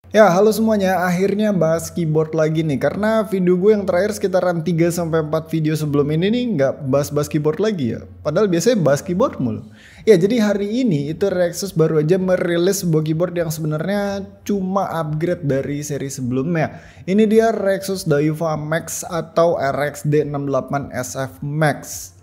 Ya, halo semuanya. Akhirnya bahas keyboard lagi nih. Karena video gue yang terakhir sekitaran 3 sampai 4 video sebelum ini nih nggak bahas-bahas keyboard lagi ya. Padahal biasanya bahas keyboard mulu. Ya, jadi hari ini itu Rexus baru aja merilis sebuah keyboard yang sebenarnya cuma upgrade dari seri sebelumnya. Ini dia Rexus Daiwa Max atau RX D68 SF Max.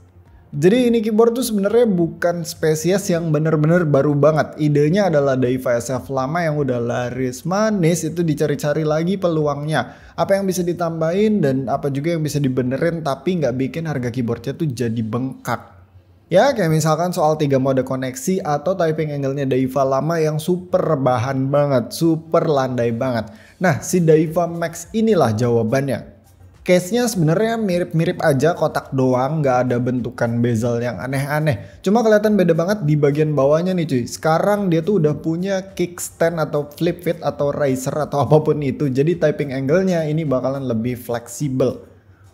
Jadi ini keyboard tuh sebenarnya bukan spesies yang bener-bener baru banget. Idenya adalah Daiwa SF lama yang udah laris manis, itu dicari-cari lagi peluangnya. Apa yang bisa ditambahin dan apa juga yang bisa dibenerin tapi nggak bikin harga keyboardnya tuh jadi bengkak. Ya kayak misalkan soal 3 mode koneksi atau typing angle-nya Daiwa lama yang super rebahan banget, super landai banget. Nah si Daiwa Max inilah jawabannya. Case-nya sebenarnya mirip-mirip aja, kotak doang, nggak ada bentukan bezel yang aneh-aneh. Cuma kelihatan beda banget di bagian bawahnya nih cuy. Sekarang dia tuh udah punya kickstand atau flip fit atau riser atau apapun itu. Jadi typing angle-nya ini bakalan lebih fleksibel.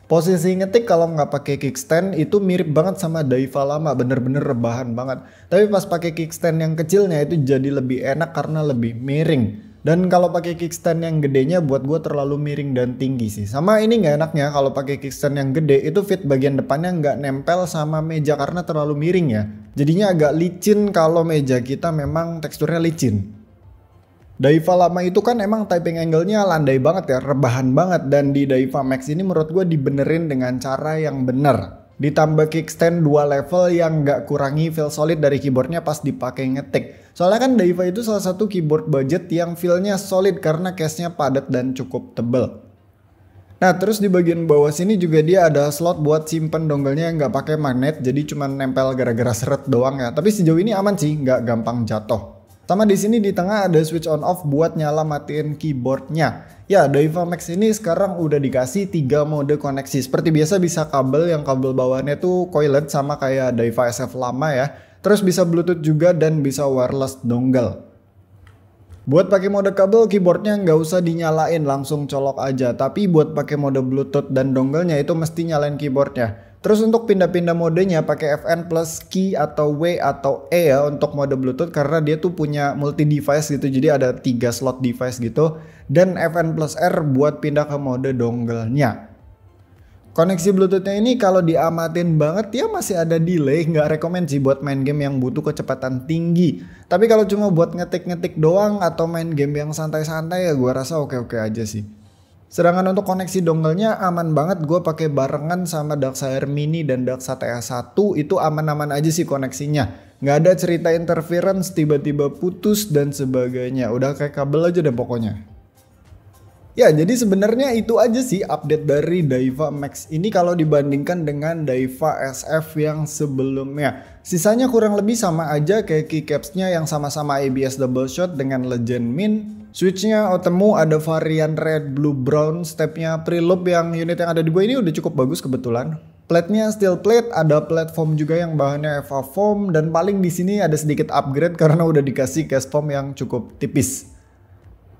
Posisi ngetik kalau nggak pakai kickstand itu mirip banget sama Daiwa lama, bener-bener rebahan banget. Tapi pas pakai kickstand yang kecilnya itu jadi lebih enak karena lebih miring. Dan kalau pakai kickstand yang gedenya buat gue terlalu miring dan tinggi sih. Sama ini nggak enaknya kalau pakai kickstand yang gede itu fit bagian depannya nggak nempel sama meja karena terlalu miring ya. Jadinya agak licin kalau meja kita memang teksturnya licin. Daiwa lama itu kan emang typing angle-nya landai banget ya, rebahan banget. Dan di Daiwa Max ini menurut gue dibenerin dengan cara yang bener. Ditambah kickstand 2 level yang gak kurangi feel solid dari keyboardnya pas dipakai ngetik. Soalnya kan Daiwa itu salah satu keyboard budget yang feel-nya solid karena case-nya padat dan cukup tebel. Nah terus di bagian bawah sini juga dia ada slot buat simpen dongle-nya yang gak pakai magnet, jadi cuma nempel gara-gara seret doang ya. Tapi sejauh ini aman sih, gak gampang jatuh. Sama di sini di tengah ada switch on off buat nyala matiin keyboardnya. Ya Daiwa Max ini sekarang udah dikasih 3 mode koneksi. Seperti biasa bisa kabel yang kabel bawahnya tuh coiled sama kayak Daiwa SF lama ya. Terus bisa Bluetooth juga dan bisa wireless dongle. Buat pakai mode kabel keyboardnya nggak usah dinyalain, langsung colok aja. Tapi buat pakai mode Bluetooth dan dongle-nya itu mesti nyalain keyboardnya. Terus untuk pindah-pindah modenya pakai Fn plus key atau W atau E ya untuk mode Bluetooth karena dia tuh punya multi device gitu, jadi ada 3 slot device gitu. Dan Fn plus R buat pindah ke mode dongle-nya. Koneksi Bluetooth-nya ini kalau diamatin banget ya masih ada delay, nggak rekomen sih buat main game yang butuh kecepatan tinggi. Tapi kalau cuma buat ngetik-ngetik doang atau main game yang santai-santai ya gua rasa oke-oke aja sih. Sedangkan untuk koneksi dongle-nya aman banget, gue pakai barengan sama DuckShare Mini dan Daxa TS1 itu aman-aman aja sih koneksinya. Nggak ada cerita interference, tiba-tiba putus dan sebagainya, udah kayak kabel aja deh pokoknya. Ya jadi sebenarnya itu aja sih update dari Daiwa Max ini kalau dibandingkan dengan Daiwa SF yang sebelumnya. Sisanya kurang lebih sama aja kayak keycapsnya yang sama-sama ABS double shot dengan Legend Min. Switchnya Otemu ada varian red, blue, brown, stepnya preloop yang unit yang ada di gue ini udah cukup bagus kebetulan. Plate-nya steel plate, ada platform juga yang bahannya EVA foam dan paling di sini ada sedikit upgrade karena udah dikasih case foam yang cukup tipis.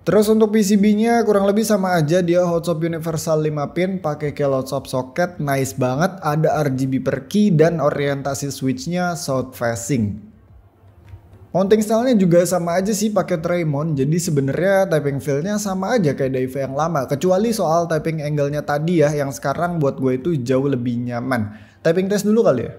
Terus untuk PCB-nya kurang lebih sama aja, dia hotshot universal 5 pin pakai hotshot socket, nice banget, ada RGB per key dan orientasi switch-nya south facing. Mounting style-nya juga sama aja sih pakai tray mount, jadi sebenarnya typing feel-nya sama aja kayak Daiwa yang lama, kecuali soal typing angle-nya tadi ya yang sekarang buat gue itu jauh lebih nyaman. Typing test dulu kali ya.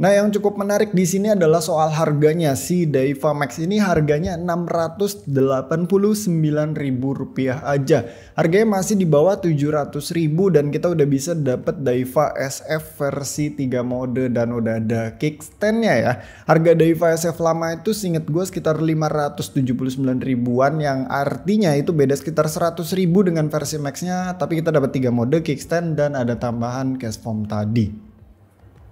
Nah, yang cukup menarik di sini adalah soal harganya. Si Daiwa Max ini harganya Rp689.000 aja. Harganya masih di bawah 700.000 dan kita udah bisa dapat Daiwa SF versi 3 mode dan udah ada kickstand-nya ya. Harga Daiwa SF lama itu seinget gue sekitar 579 ribuan yang artinya itu beda sekitar 100.000 dengan versi Max-nya, tapi kita dapat 3 mode kickstand dan ada tambahan case foam tadi.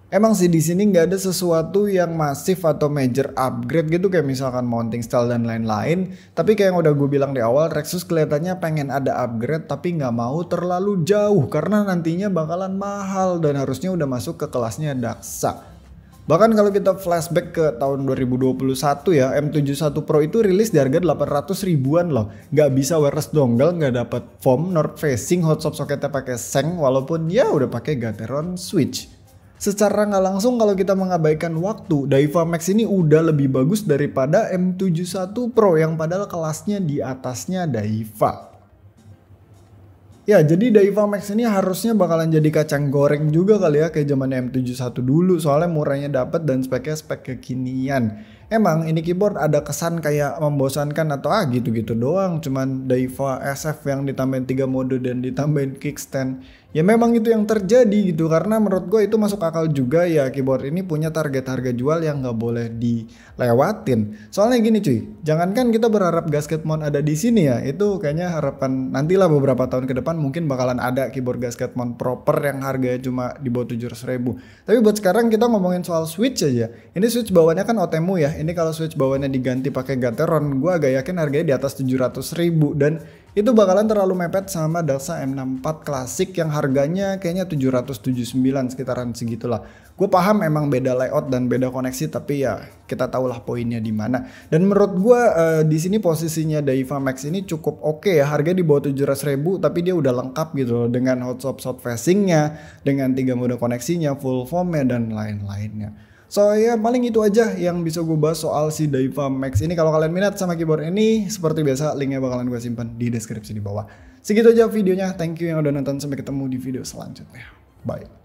Emang sih di sini nggak ada sesuatu yang masif atau major upgrade gitu kayak misalkan mounting style dan lain-lain. Tapi kayak yang udah gue bilang di awal, Rexus kelihatannya pengen ada upgrade tapi nggak mau terlalu jauh karena nantinya bakalan mahal dan harusnya udah masuk ke kelasnya Daksa. Bahkan kalau kita flashback ke tahun 2021 ya, M71 Pro itu rilis di harga 800 ribuan loh. Nggak bisa wireless dongle, nggak dapat foam, north facing, hot swap socketnya pakai seng walaupun ya udah pakai Gateron switch. Secara nggak langsung kalau kita mengabaikan waktu, Daiwa Max ini udah lebih bagus daripada M71 Pro yang padahal kelasnya di atasnya Daiwa. Ya jadi Daiwa Max ini harusnya bakalan jadi kacang goreng juga kali ya kayak zaman M71 dulu soalnya murahnya dapet dan speknya spek kekinian. Emang ini keyboard ada kesan kayak membosankan atau gitu-gitu doang, cuman Daiwa SF yang ditambahin 3 mode dan ditambahin kickstand. Ya memang itu yang terjadi gitu karena menurut gue itu masuk akal juga ya, keyboard ini punya target harga jual yang nggak boleh dilewatin. Soalnya gini cuy, jangankan kita berharap gasket mount ada di sini ya, itu kayaknya harapan nantilah beberapa tahun ke depan mungkin bakalan ada keyboard gasket mount proper yang harganya cuma di bawah 700 ribu. Tapi buat sekarang kita ngomongin soal switch aja. Ini switch bawahnya kan Otemu ya. Ini kalau switch bawahnya diganti pakai Gateron, gue agak yakin harganya di atas 700 ribu dan itu bakalan terlalu mepet sama Daksa M64 klasik yang harganya kayaknya 779 sekitaran segitulah. Gue paham emang beda layout dan beda koneksi tapi ya kita tahulah poinnya di mana. Dan menurut gue di sini posisinya Daiwa Max ini cukup oke ya, harga di bawah 700 ribu tapi dia udah lengkap gitu loh dengan hot swap south facingnya, dengan 3 mode koneksinya, full foamnya dan lain-lainnya. So ya paling itu aja yang bisa gue bahas soal si Daiwa Max ini. Kalau kalian minat sama keyboard ini seperti biasa linknya bakalan gue simpan di deskripsi di bawah. Segitu aja videonya, thank you yang udah nonton, sampai ketemu di video selanjutnya, bye.